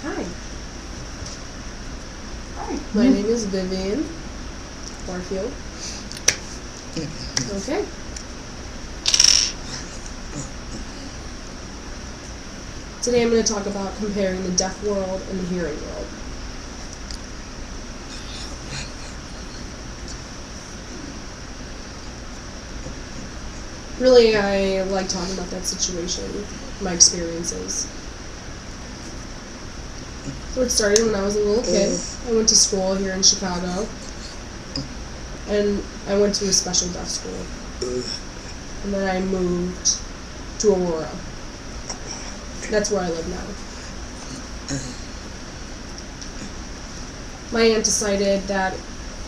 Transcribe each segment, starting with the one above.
Hi. Hi. My name is Vivian Warfield. Okay. Today I'm going to talk about comparing the deaf world and the hearing world. Really, I like talking about that situation, my experiences. So it started when I was a little kid. I went to school here in Chicago, and I went to a special deaf school. And then I moved to Aurora. That's where I live now. My aunt decided that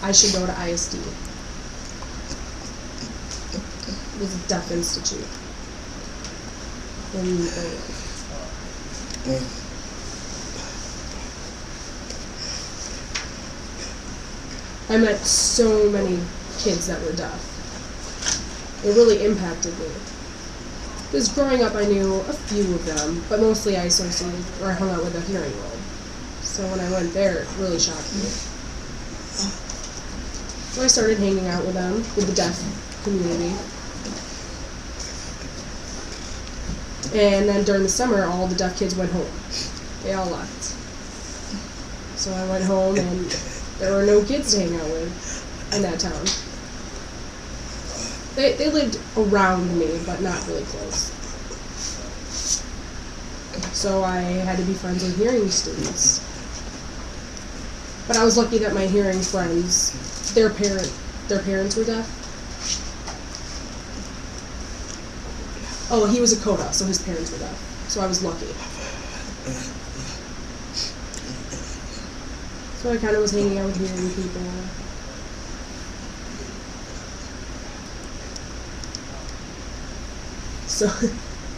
I should go to ISD. It was a deaf institute in Aurora. I met so many kids that were deaf. It really impacted me. Because growing up I knew a few of them, but mostly I associated or hung out with the hearing world. So when I went there, it really shocked me. So I started hanging out with them, with the deaf community. And then during the summer, all the deaf kids went home. They all left. So I went home and there were no kids to hang out with in that town. They lived around me, but not really close. So I had to be friends with hearing students. But I was lucky that my hearing friends, their parents were deaf. Oh, he was a CODA, so his parents were deaf. So I was lucky. So I kind of was hanging out with hearing people. So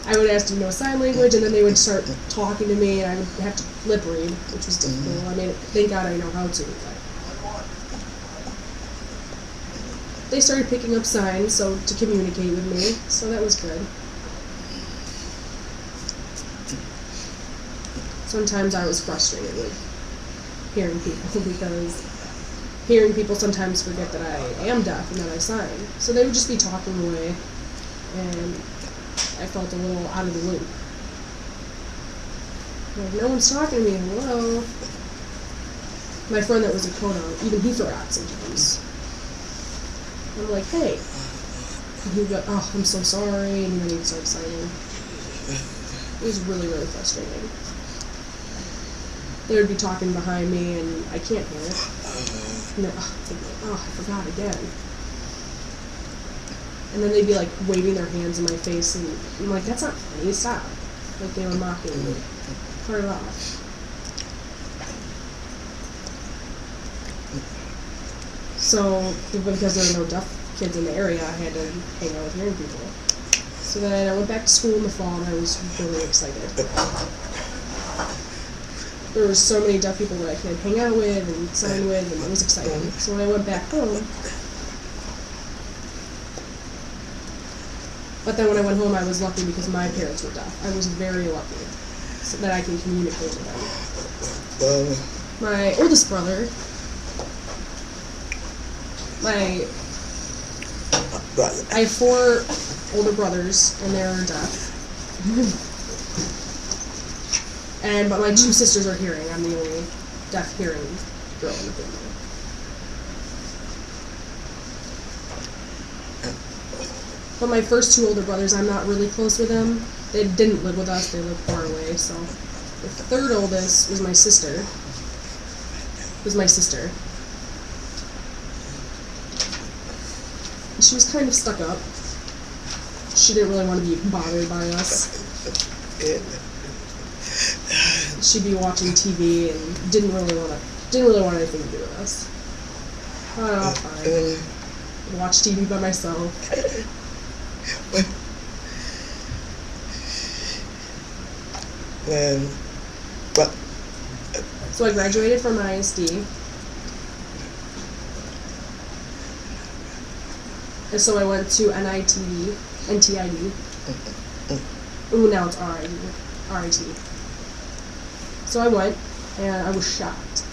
I would ask, do you know sign language? And then they would start talking to me, and I would have to lip read, which was difficult. I mean, thank God I know how to. But they started picking up signs, so to communicate with me. So that was good. Sometimes I was frustrated with hearing people because hearing people sometimes forget that I am deaf and that I sign. So they would just be talking away, and I felt a little out of the loop. Like, no one's talking to me, hello? My friend that was a CODA, even he forgot sometimes. I'm like, hey. And he'd go, oh, I'm so sorry, and then he'd start signing. It was really, really frustrating. They would be talking behind me, and I can't hear it. And they're, oh, I forgot again. And then they'd be like waving their hands in my face, and I'm like, that's not funny, stop. Like they were mocking me. Cut it off. So, because there were no deaf kids in the area, I had to hang out with hearing people. So then I went back to school in the fall, and I was really excited. There were so many deaf people that I could hang out with and sign with, and it was exciting. So when I went back home, but then when I went home, I was lucky because my parents were deaf. I was very lucky so that I can communicate with them. My oldest brother, I have 4 older brothers, and they're deaf. But my 2 sisters are hearing. I'm the only deaf hearing girl in the family. But my first 2 older brothers, I'm not really close with them. They didn't live with us, they lived far away, so. The 3rd oldest was my sister. She was kind of stuck up. She didn't really want to be bothered by us. She'd be watching TV and didn't really want anything to do with us. Oh, fine. I'd watch TV by myself. So I graduated from ISD. And so I went to NTID. Ooh, now it's RIT. So I went, and I was shocked.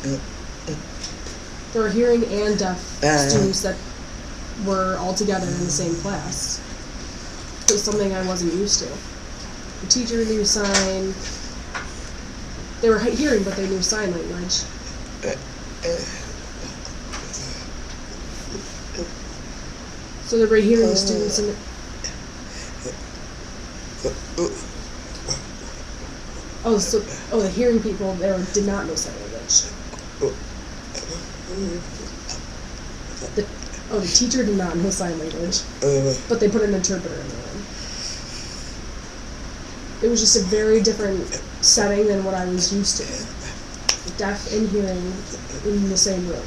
There were hearing and deaf students that were all together in the same class. It was something I wasn't used to. The teacher knew sign. They were hearing, but they knew sign language. So they were hearing students in the hearing people there did not know sign language. The teacher did not know sign language, but they put an interpreter in the room. It was just a very different setting than what I was used to. Deaf and hearing in the same room.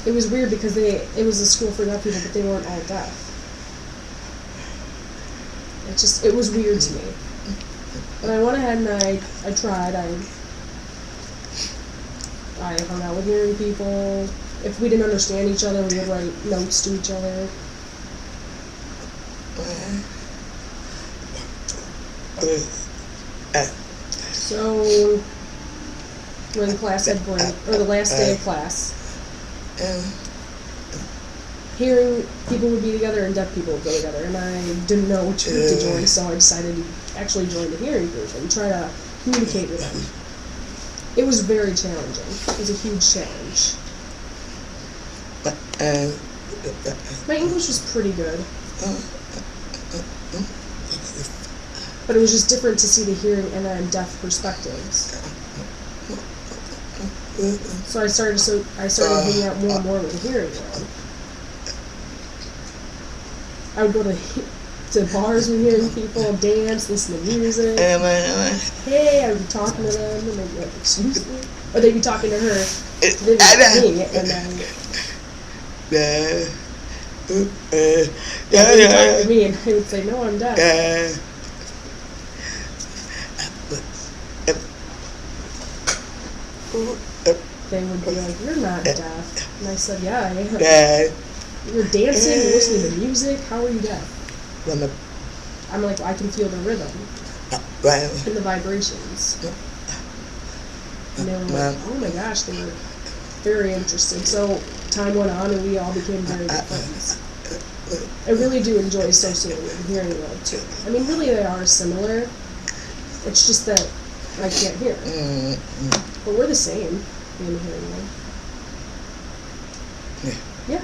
It was weird because it was a school for deaf people, but they weren't all deaf. It was weird to me. But I went ahead and I tried. I hung out with hearing people. If we didn't understand each other, we would write notes to each other. So, when class had break, or the last day of class, hearing people would be together and deaf people would go together, and I didn't know which group to join, so I decided to actually join the hearing group and try to communicate with them. It was very challenging. It was a huge challenge. My English was pretty good, but it was just different to see the hearing and then deaf perspectives. So I started hanging out more and more with the hearing world. I would go to bars with hearing people, dance, listen to music. Hey, I would be talking to them, and they'd be like, "Excuse me," or they'd be talking to her. They'd be like, me, and then they'd be talking to me, and I would say, "No, I'm deaf." They would be like, "You're not deaf," and I said, "Yeah, I am." You're dancing, you're listening to music, how are you deaf? I'm like, I can feel the rhythm and the vibrations. And they were like, oh my gosh, they were very interested. So time went on and we all became very good friends. I really do enjoy associating with the hearing world too. I mean, really they are similar. It's just that I can't hear. But we're the same in the hearing world. Yeah.